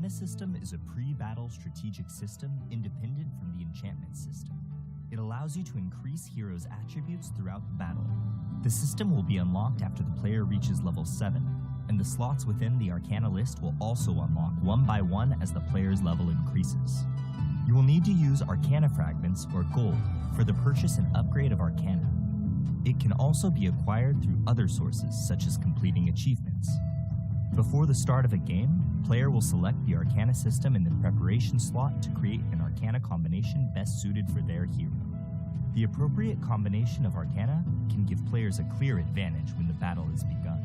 Arcana system is a pre-battle strategic system independent from the enchantment system. It allows you to increase heroes' attributes throughout the battle. The system will be unlocked after the player reaches level 7, and the slots within the Arcana list will also unlock one by one as the player's level increases. You will need to use Arcana fragments or gold for the purchase and upgrade of Arcana. It can also be acquired through other sources such as completing achievements. Before the start of a game, player will select the Arcana system in the preparation slot to create an Arcana combination best suited for their hero. The appropriate combination of Arcana can give players a clear advantage when the battle is begun.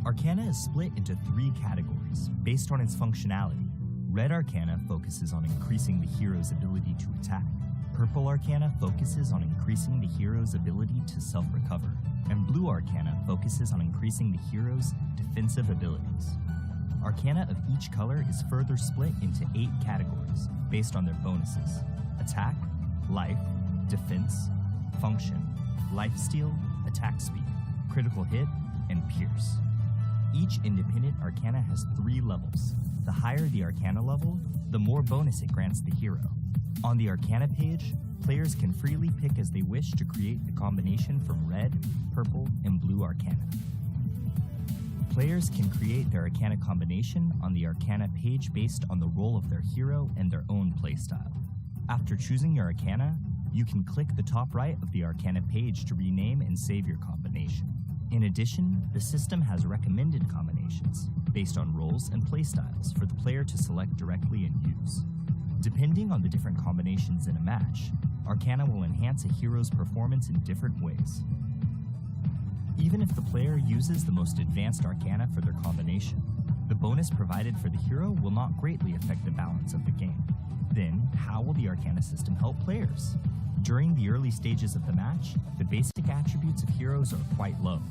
Arcana is split into 3 categories based on its functionality. Red Arcana focuses on increasing the hero's ability to attack. Purple Arcana focuses on increasing the hero's ability to self-recover. And Blue Arcana focuses on increasing the hero's defensive abilities. Arcana of each color is further split into 8 categories based on their bonuses: attack, life, defense, function, lifesteal, attack speed, critical hit, and pierce. Each independent Arcana has 3 levels. The higher the Arcana level, the more bonus it grants the hero. On the Arcana page, players can freely pick as they wish to create the combination from red, purple, and blue Arcana. Players can create their Arcana combination on the Arcana page based on the role of their hero and their own playstyle. After choosing your Arcana, you can click the top right of the Arcana page to rename and save your combination. In addition, the system has recommended combinations based on roles and playstyles for the player to select directly and use. Depending on the different combinations in a match, Arcana will enhance a hero's performance in different ways. Even if the player uses the most advanced Arcana for their combination, the bonus provided for the hero will not greatly affect the balance of the game. Then, how will the Arcana system help players? During the early stages of the match, the basic attributes of heroes are quite low.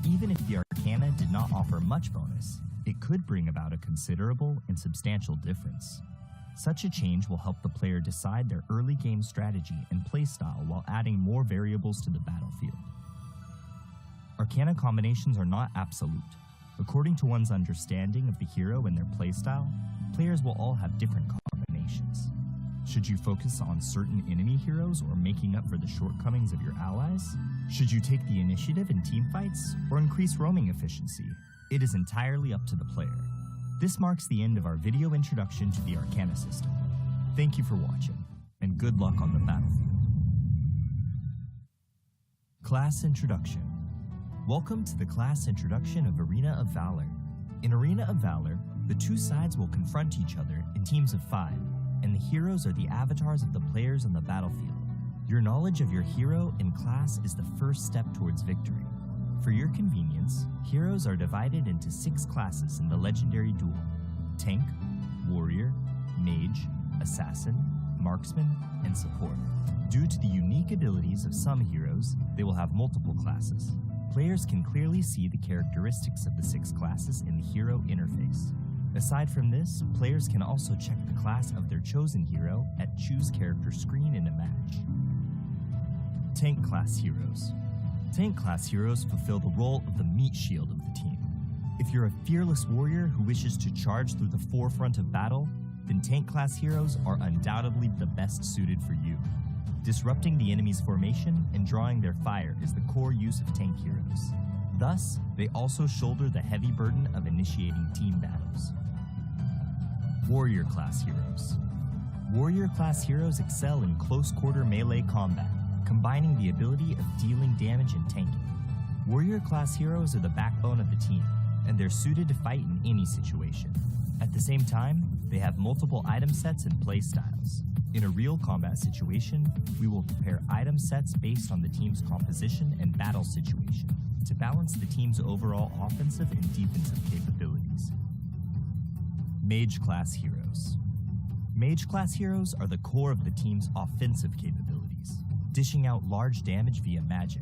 Even if the Arcana did not offer much bonus, it could bring about a considerable and substantial difference. Such a change will help the player decide their early game strategy and playstyle while adding more variables to the battlefield. Arcana combinations are not absolute. According to one's understanding of the hero and their playstyle, players will all have different combinations. Should you focus on certain enemy heroes or making up for the shortcomings of your allies? Should you take the initiative in teamfights or increase roaming efficiency? It is entirely up to the player. This marks the end of our video introduction to the Arcana system. Thank you for watching, and good luck on the battlefield. Class Introduction. Welcome to the class introduction of Arena of Valor. In Arena of Valor, the 2 sides will confront each other in teams of 5, and the heroes are the avatars of the players on the battlefield. Your knowledge of your hero and class is the first step towards victory. For your convenience, heroes are divided into 6 classes in the legendary duel: Tank, Warrior, Mage, Assassin, Marksman, and Support. Due to the unique abilities of some heroes, they will have multiple classes. Players can clearly see the characteristics of the 6 classes in the hero interface. Aside from this, players can also check the class of their chosen hero at Choose Character screen in a match. Tank class heroes. Tank class heroes fulfill the role of the meat shield of the team. If you're a fearless warrior who wishes to charge through the forefront of battle, then tank class heroes are undoubtedly the best suited for you. Disrupting the enemy's formation and drawing their fire is the core use of tank heroes. Thus, they also shoulder the heavy burden of initiating team battles. Warrior class heroes. Warrior class heroes excel in close quarter melee combat, combining the ability of dealing damage and tanking. Warrior class heroes are the backbone of the team, and they're suited to fight in any situation. At the same time, they have multiple item sets and play styles. In a real combat situation, we will prepare item sets based on the team's composition and battle situation to balance the team's overall offensive and defensive capabilities. Mage class heroes. Mage class heroes are the core of the team's offensive capabilities, dishing out large damage via magic.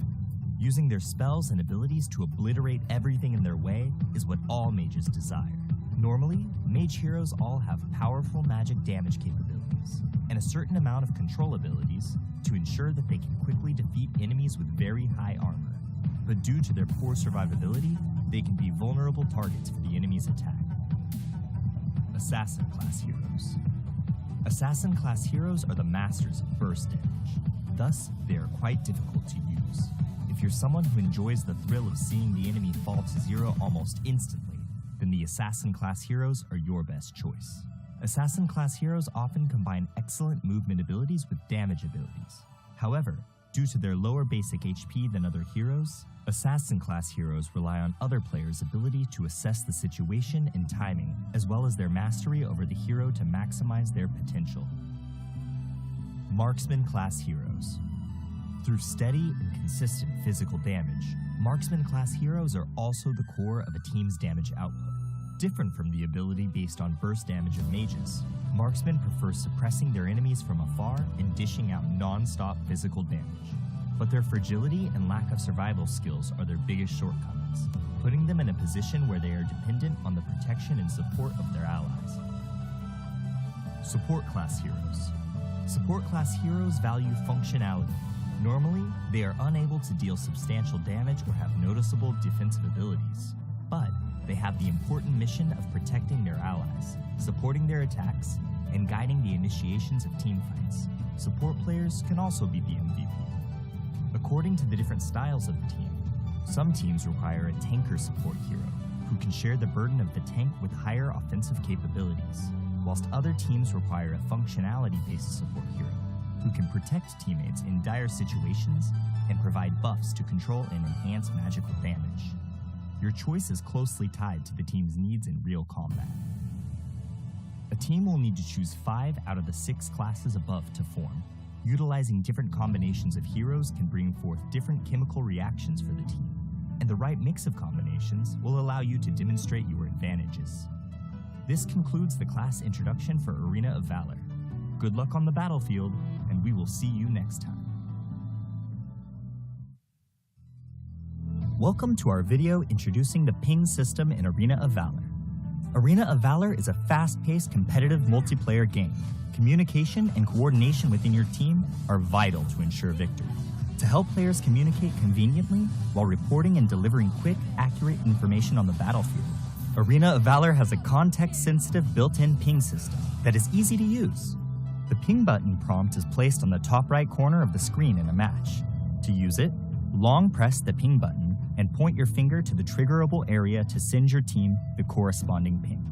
Using their spells and abilities to obliterate everything in their way is what all mages desire. Normally, mage heroes all have powerful magic damage capabilities and a certain amount of control abilities to ensure that they can quickly defeat enemies with very high armor. But due to their poor survivability, they can be vulnerable targets for the enemy's attack. Assassin class heroes. Assassin class heroes are the masters of burst damage. Thus, they are quite difficult to use. If you're someone who enjoys the thrill of seeing the enemy fall to zero almost instantly, then the Assassin class heroes are your best choice. Assassin class heroes often combine excellent movement abilities with damage abilities. However, due to their lower basic HP than other heroes, Assassin class heroes rely on other players' ability to assess the situation and timing, as well as their mastery over the hero to maximize their potential. Marksman class heroes. Through steady and consistent physical damage, Marksman class heroes are also the core of a team's damage output. Different from the ability based on burst damage of mages, Marksmen prefer suppressing their enemies from afar and dishing out non-stop physical damage. But their fragility and lack of survival skills are their biggest shortcomings, putting them in a position where they are dependent on the protection and support of their allies. Support class heroes. Support class heroes value functionality. Normally, they are unable to deal substantial damage or have noticeable defensive abilities, but they have the important mission of protecting their allies, supporting their attacks, and guiding the initiations of team fights. Support players can also be the MVP. According to the different styles of the team, some teams require a tanker support hero who can share the burden of the tank with higher offensive capabilities, whilst other teams require a functionality-based support hero who can protect teammates in dire situations and provide buffs to control and enhance magical damage. Your choice is closely tied to the team's needs in real combat. A team will need to choose 5 out of the 6 classes above to form. Utilizing different combinations of heroes can bring forth different chemical reactions for the team, and the right mix of combinations will allow you to demonstrate your advantages. This concludes the class introduction for Arena of Valor. Good luck on the battlefield, and we will see you next time. Welcome to our video introducing the ping system in Arena of Valor. Arena of Valor is a fast-paced competitive multiplayer game. Communication and coordination within your team are vital to ensure victory. To help players communicate conveniently while reporting and delivering quick, accurate information on the battlefield, Arena of Valor has a context-sensitive built-in ping system that is easy to use. The ping button prompt is placed on the top right corner of the screen in a match. To use it, long press the ping button and point your finger to the triggerable area to send your team the corresponding ping.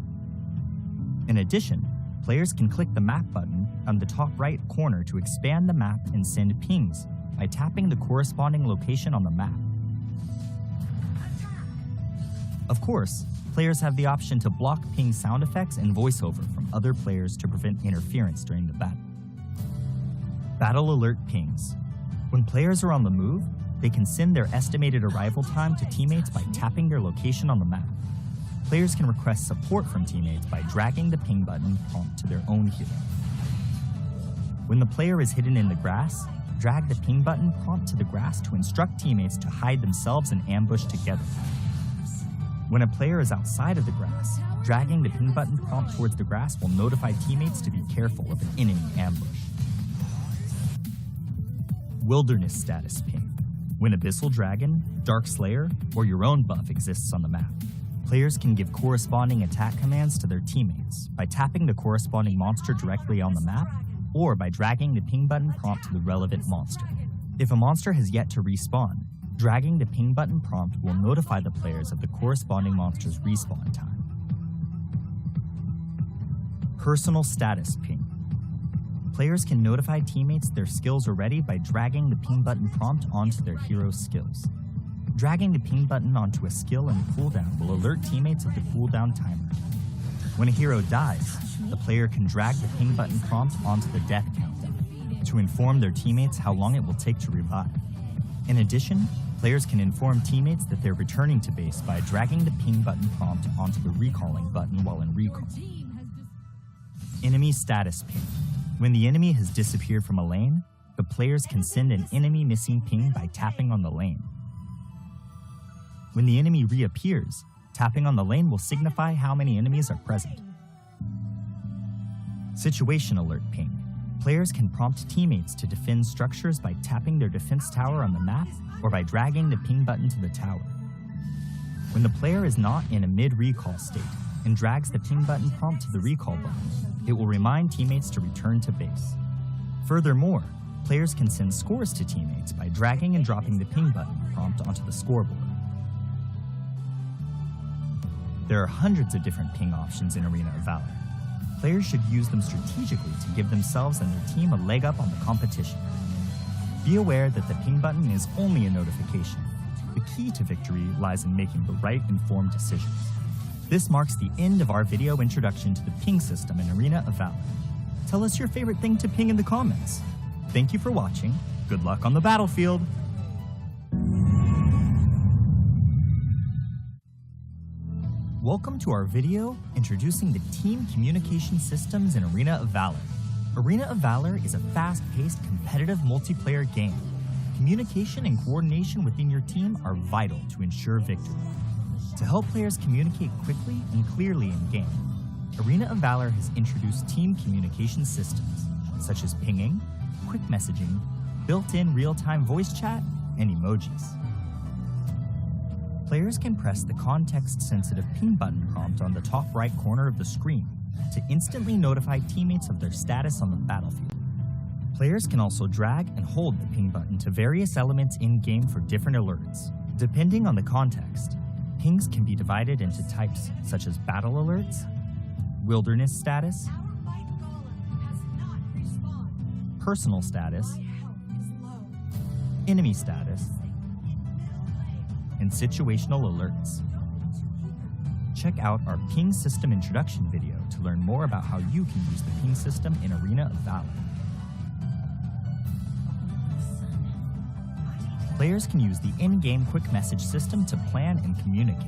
In addition, players can click the map button on the top right corner to expand the map and send pings by tapping the corresponding location on the map. Of course, players have the option to block ping sound effects and voiceover from other players to prevent interference during the battle. Battle alert pings. When players are on the move, they can send their estimated arrival time to teammates by tapping their location on the map. Players can request support from teammates by dragging the ping button prompt to their own hero. When the player is hidden in the grass, drag the ping button prompt to the grass to instruct teammates to hide themselves and ambush together. When a player is outside of the grass, dragging the ping button prompt towards the grass will notify teammates to be careful of an enemy ambush. Wilderness status ping. When Abyssal Dragon, Dark Slayer, or your own buff exists on the map, players can give corresponding attack commands to their teammates by tapping the corresponding monster directly on the map or by dragging the ping button prompt to the relevant monster. If a monster has yet to respawn, dragging the ping button prompt will notify the players of the corresponding monster's respawn time. Personal status ping. Players can notify teammates their skills are ready by dragging the ping button prompt onto their hero's skills. Dragging the ping button onto a skill in cooldown will alert teammates of the cooldown timer. When a hero dies, the player can drag the ping button prompt onto the death countdown to inform their teammates how long it will take to revive. In addition, players can inform teammates that they're returning to base by dragging the ping button prompt onto the recalling button while in recall. Enemy status ping. When the enemy has disappeared from a lane, the players can send an enemy missing ping by tapping on the lane. When the enemy reappears, tapping on the lane will signify how many enemies are present. Situation alert ping. Players can prompt teammates to defend structures by tapping their defense tower on the map or by dragging the ping button to the tower. When the player is not in a mid-recall state, and drags the ping button prompt to the recall button. It will remind teammates to return to base. Furthermore, players can send scores to teammates by dragging and dropping the ping button prompt onto the scoreboard. There are hundreds of different ping options in Arena of Valor. Players should use them strategically to give themselves and their team a leg up on the competition. Be aware that the ping button is only a notification. The key to victory lies in making the right informed decisions. This marks the end of our video introduction to the ping system in Arena of Valor. Tell us your favorite thing to ping in the comments. Thank you for watching. Good luck on the battlefield. Welcome to our video introducing the team communication systems in Arena of Valor. Arena of Valor is a fast-paced, competitive multiplayer game. Communication and coordination within your team are vital to ensure victory. To help players communicate quickly and clearly in-game, Arena of Valor has introduced team communication systems, such as pinging, quick messaging, built-in real-time voice chat, and emojis. Players can press the context-sensitive ping button prompt on the top right corner of the screen to instantly notify teammates of their status on the battlefield. Players can also drag and hold the ping button to various elements in-game for different alerts. Depending on the context, pings can be divided into types such as battle alerts, wilderness status, personal status, enemy status, and situational alerts. Check out our ping system introduction video to learn more about how you can use the ping system in Arena of Valor. Players can use the in-game quick message system to plan and communicate.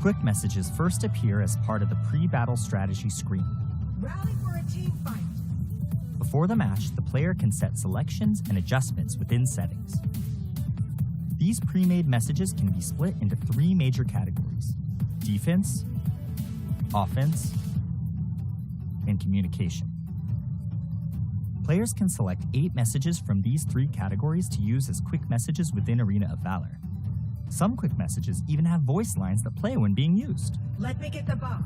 Quick messages first appear as part of the pre-battle strategy screen. Rally for a team fight. Before the match, the player can set selections and adjustments within settings. These pre-made messages can be split into 3 major categories: defense, offense, and communication. Players can select 8 messages from these 3 categories to use as quick messages within Arena of Valor. Some quick messages even have voice lines that play when being used. Let me get the buff.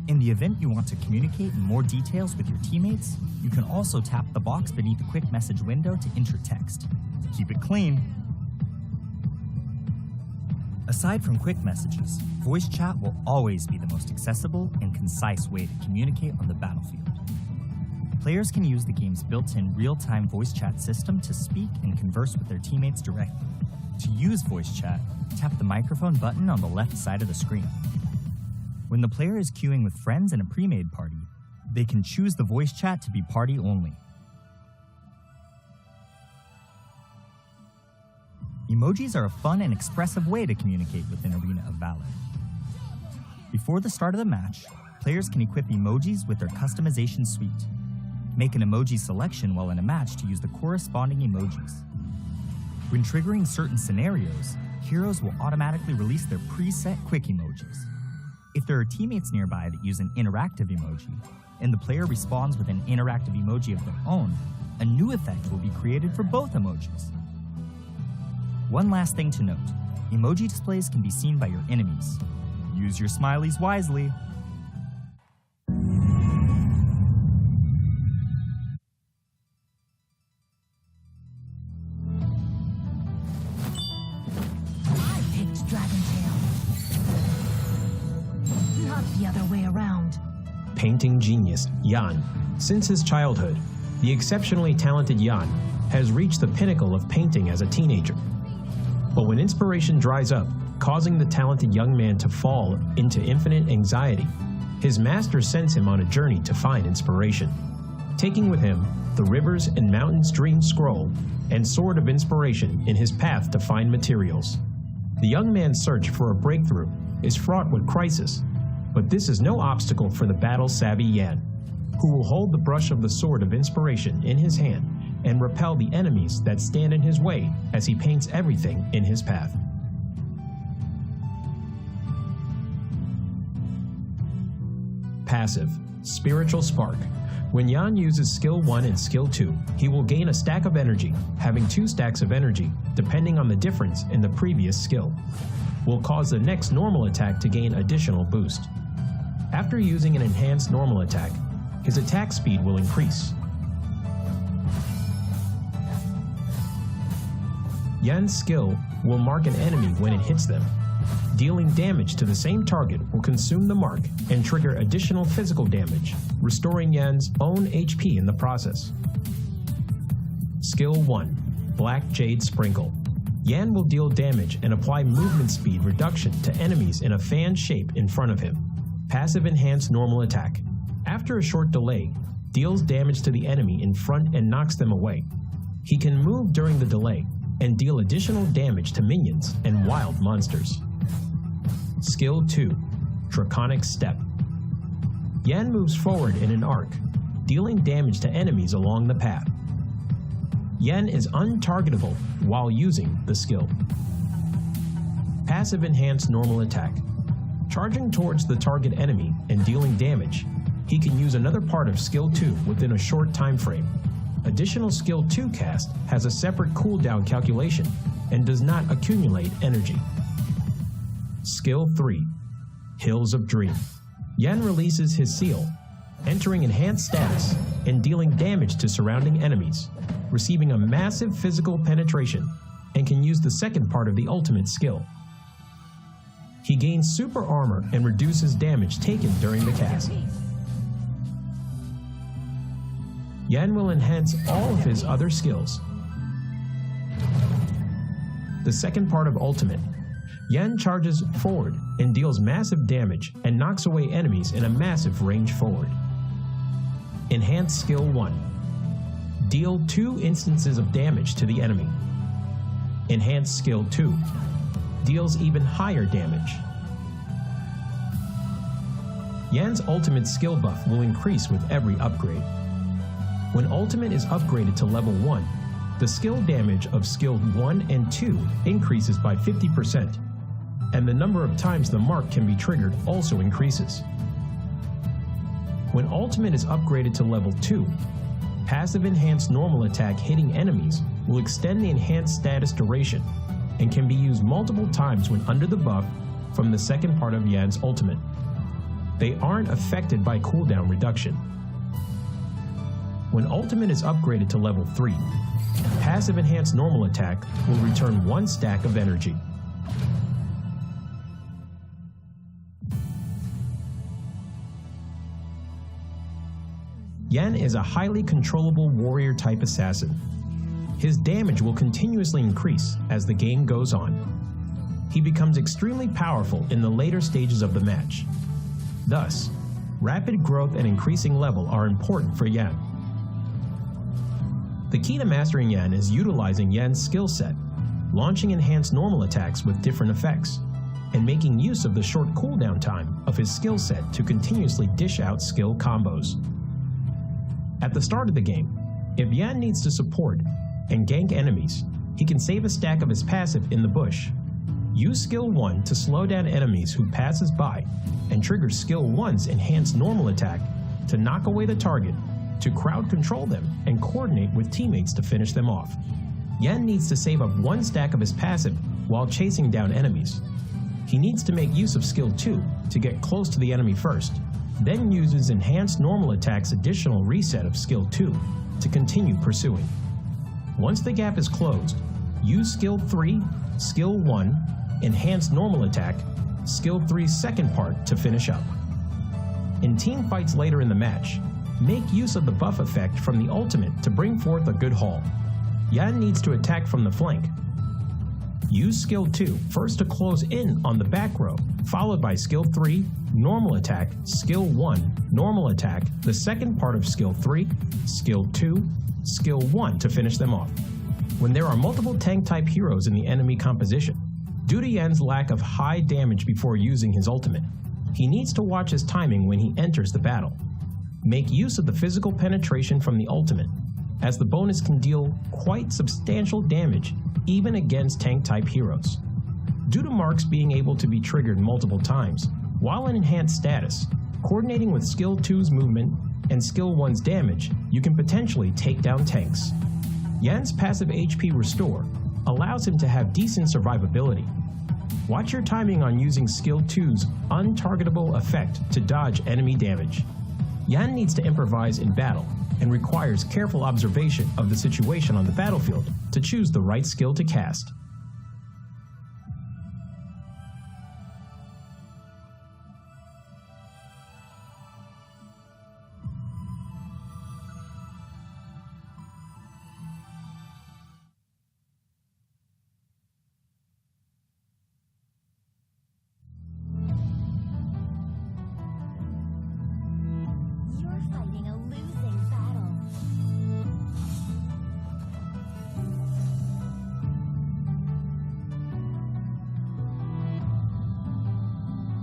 In the event you want to communicate in more details with your teammates, you can also tap the box beneath the quick message window to enter text. Keep it clean. Aside from quick messages, voice chat will always be the most accessible and concise way to communicate on the battlefield. Players can use the game's built-in real-time voice chat system to speak and converse with their teammates directly. To use voice chat, tap the microphone button on the left side of the screen. When the player is queuing with friends in a pre-made party, they can choose the voice chat to be party only. Emojis are a fun and expressive way to communicate within Arena of Valor. Before the start of the match, players can equip emojis with their customization suite. Make an emoji selection while in a match to use the corresponding emojis. When triggering certain scenarios, heroes will automatically release their preset quick emojis. If there are teammates nearby that use an interactive emoji, and the player responds with an interactive emoji of their own, a new effect will be created for both emojis. One last thing to note, emoji displays can be seen by your enemies. Use your smileys wisely. I picked Dragontail. Not the other way around. Painting genius Jan. Since his childhood, the exceptionally talented Jan has reached the pinnacle of painting as a teenager. But when inspiration dries up, causing the talented young man to fall into infinite anxiety, his master sends him on a journey to find inspiration, taking with him the rivers and mountains dream scroll and sword of inspiration in his path to find materials. The young man's search for a breakthrough is fraught with crisis, but this is no obstacle for the battle-savvy Jan, who will hold the brush of the sword of inspiration in his hand and repel the enemies that stand in his way as he paints everything in his path. Passive, Spiritual Spark. When Jan uses Skill 1 and Skill 2, he will gain a stack of energy, having 2 stacks of energy, depending on the difference in the previous skill. will cause the next normal attack to gain additional boost. After using an enhanced normal attack, his attack speed will increase. Yan's skill will mark an enemy when it hits them. Dealing damage to the same target will consume the mark and trigger additional physical damage, restoring Yan's own HP in the process. Skill 1, Black Jade Sprinkle. Yan will deal damage and apply movement speed reduction to enemies in a fan shape in front of him. Passive Enhanced Normal Attack. After a short delay, deals damage to the enemy in front and knocks them away. He can move during the delay and deal additional damage to minions and wild monsters. Skill 2, Draconic Step. Yan moves forward in an arc, dealing damage to enemies along the path. Yan is untargetable while using the skill. Passive Enhanced Normal Attack. Charging towards the target enemy and dealing damage, he can use another part of Skill 2 within a short time frame. Additional Skill 2 cast has a separate cooldown calculation and does not accumulate energy. Skill 3, Hills of Dream. Yan releases his seal, entering enhanced status and dealing damage to surrounding enemies, receiving a massive physical penetration, and can use the second part of the ultimate skill. He gains super armor and reduces damage taken during the cast. Yan will enhance all of his other skills. The second part of Ultimate. Yan charges forward and deals massive damage and knocks away enemies in a massive range forward. Enhanced Skill 1. Deal 2 instances of damage to the enemy. Enhanced Skill 2. Deals even higher damage. Yan's ultimate skill buff will increase with every upgrade. When ultimate is upgraded to level 1, the skill damage of skill 1 and 2 increases by 50%, and the number of times the mark can be triggered also increases. When ultimate is upgraded to level 2, passive enhanced normal attack hitting enemies will extend the enhanced status duration and can be used multiple times when under the buff from the second part of Yan's ultimate. They aren't affected by cooldown reduction. When ultimate is upgraded to level 3, passive enhanced normal attack will return 1 stack of energy. Yan is a highly controllable warrior type assassin. His damage will continuously increase as the game goes on. He becomes extremely powerful in the later stages of the match. Thus, rapid growth and increasing level are important for Yan. The key to mastering Yan is utilizing Yan's skill set, launching enhanced normal attacks with different effects, and making use of the short cooldown time of his skill set to continuously dish out skill combos. At the start of the game, if Yan needs to support and gank enemies, he can save a stack of his passive in the bush. Use Skill 1 to slow down enemies who passes by, and trigger Skill 1's enhanced normal attack to knock away the target, to crowd control them and coordinate with teammates to finish them off. Yan needs to save up 1 stack of his passive while chasing down enemies. He needs to make use of Skill 2 to get close to the enemy first, then uses enhanced normal attack's additional reset of Skill 2 to continue pursuing. Once the gap is closed, use Skill 3, Skill 1, enhanced normal attack, Skill 3's second part to finish up. In team fights later in the match, make use of the buff effect from the ultimate to bring forth a good haul. Yan needs to attack from the flank. Use Skill 2 first to close in on the back row, followed by Skill 3, normal attack, Skill 1, normal attack, the second part of Skill 3, Skill 2, Skill 1 to finish them off. When there are multiple tank-type heroes in the enemy composition, due to Yan's lack of high damage before using his ultimate, he needs to watch his timing when he enters the battle. Make use of the physical penetration from the ultimate, as the bonus can deal quite substantial damage even against tank-type heroes. Due to marks being able to be triggered multiple times, while in enhanced status, coordinating with Skill 2's movement and Skill 1's damage, you can potentially take down tanks. Yan's passive HP Restore allows him to have decent survivability. Watch your timing on using Skill 2's untargetable effect to dodge enemy damage. Yan needs to improvise in battle and requires careful observation of the situation on the battlefield to choose the right skill to cast.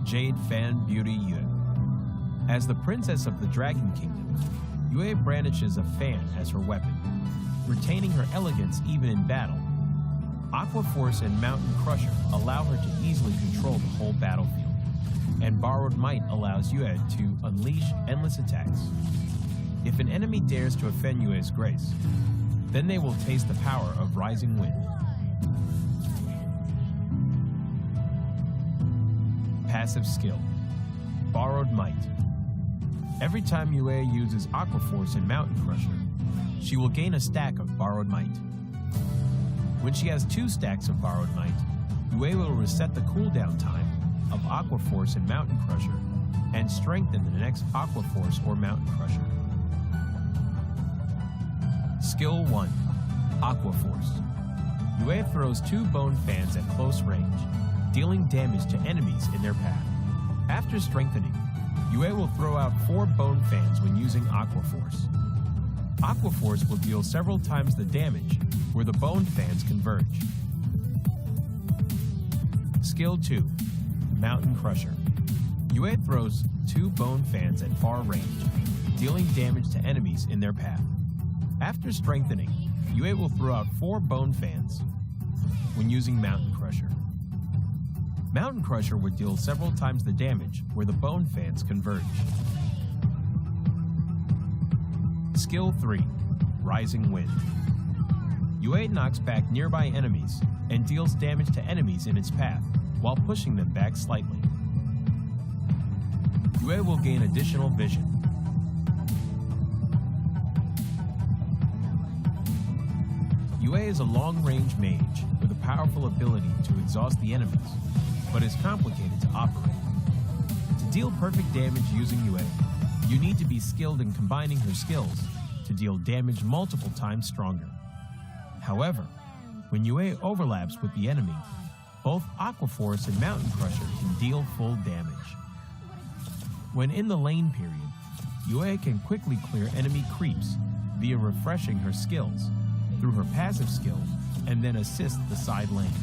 Jade Fan Beauty Yue. As the princess of the Dragon Kingdom, Yue brandishes a fan as her weapon, retaining her elegance even in battle. Aqua Force and Mountain Crusher allow her to easily control the whole battlefield, and Borrowed Might allows Yue to unleash endless attacks. If an enemy dares to offend Yue's grace, then they will taste the power of Rising Wind. Passive skill, Borrowed Might. Every time Yue uses Aqua Force and Mountain Crusher, she will gain a stack of Borrowed Might. When she has 2 stacks of Borrowed Might, Yue will reset the cooldown time of Aqua Force and Mountain Crusher and strengthen the next Aqua Force or Mountain Crusher. Skill 1, Aqua Force. Yue throws 2 bone fans at close range, dealing damage to enemies in their path. After strengthening, Yue will throw out 4 bone fans when using Aqua Force. Aqua Force will deal several times the damage where the bone fans converge. Skill 2, Mountain Crusher. Yue throws 2 bone fans at far range, dealing damage to enemies in their path. After strengthening, Yue will throw out 4 bone fans when using Mountain Crusher. Mountain Crusher would deal several times the damage where the bone fans converge. Skill 3, Rising Wind. Yue knocks back nearby enemies and deals damage to enemies in its path while pushing them back slightly. Yue will gain additional vision. Yue is a long-range mage with a powerful ability to exhaust the enemies, but is complicated to operate. To deal perfect damage using Yue, you need to be skilled in combining her skills to deal damage multiple times stronger. However, when Yue overlaps with the enemy, both Aqua Force and Mountain Crusher can deal full damage. When in the lane period, Yue can quickly clear enemy creeps via refreshing her skills through her passive skill and then assist the side lanes.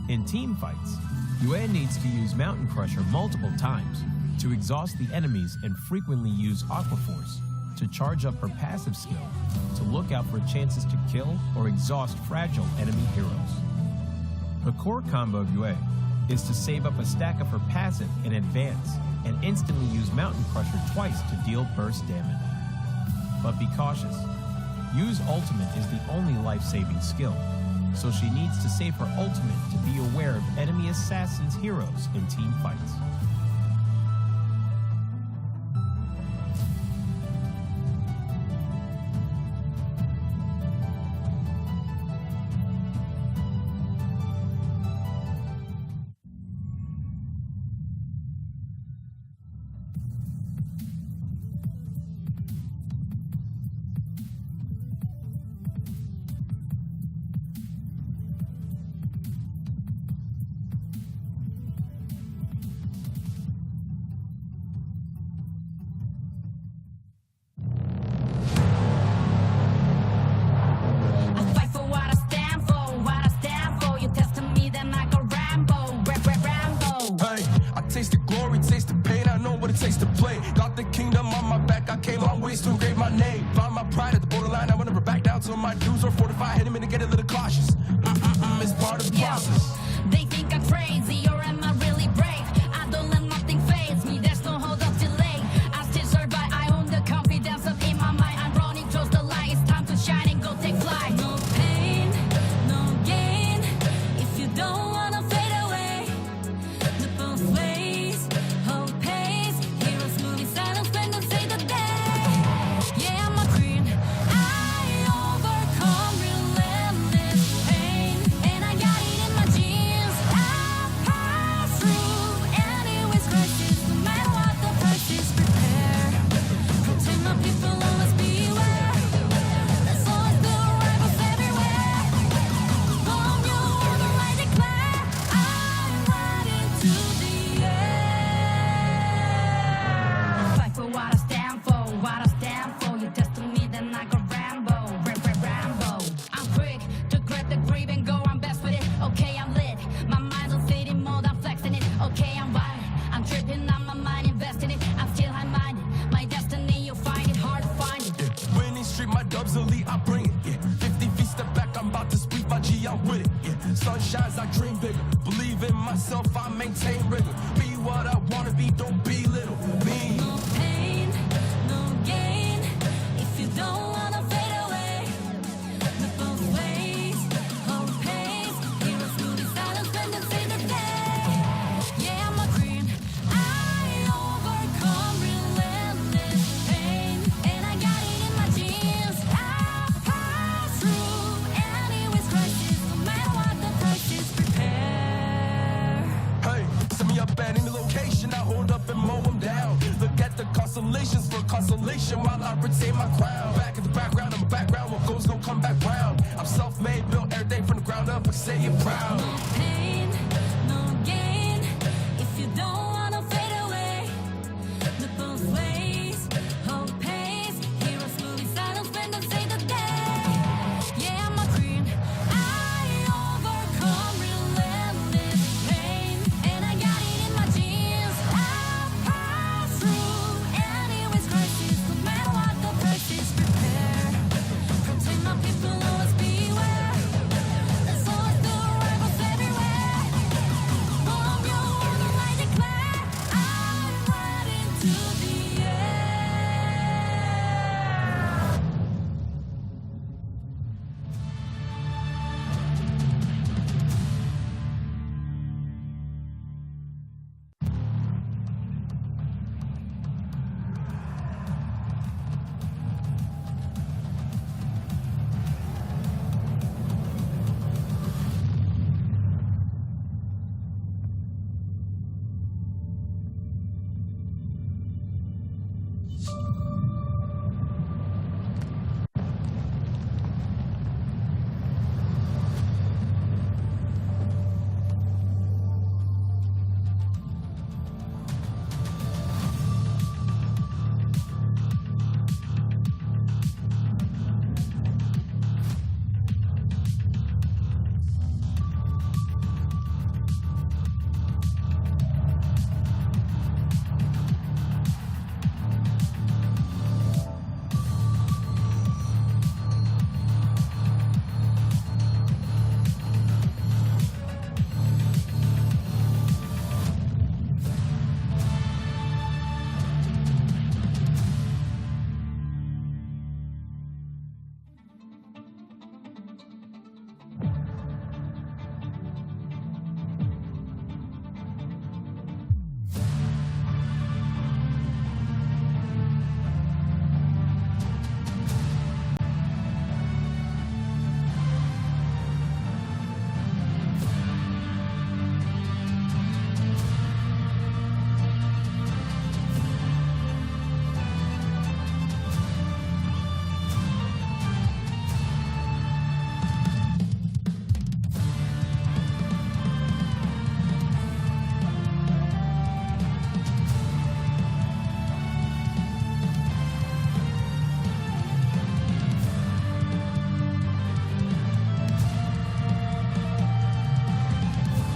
In team fights, Yue needs to use Mountain Crusher multiple times to exhaust the enemies and frequently use Aqua Force to charge up her passive skill to look out for chances to kill or exhaust fragile enemy heroes. The core combo of Yue is to save up a stack of her passive in advance and instantly use Mountain Crusher twice to deal burst damage. But be cautious. Yu's ultimate is the only life-saving skill, so she needs to save her ultimate to be aware of enemy assassins' heroes in team fights. Don't wanna dubs elite, I bring it, yeah. 50 feet step back, I'm about to speak my G, I'm with it, yeah. Sun shines, I dream bigger. Believe in myself, I maintain rigor. Be what I wanna be, don't be little. Me. No pain, no gain. If you don't wanna fade away, look both ways, hope pays. Heroes through the silence, when they say the day. Yeah, I'm a queen. I overcome relentless pain, and I got it in my genes. I pass through anyways crisis, no matter what the price is. Prepare. Hey, send me up at any location, I hold up and mow them down. Look at the constellations for consolation while I retain my crown. Back in the background, I'm a background, what goes gon' come back round. I'm self-made, built everything from the ground up, I say it proud. Pain,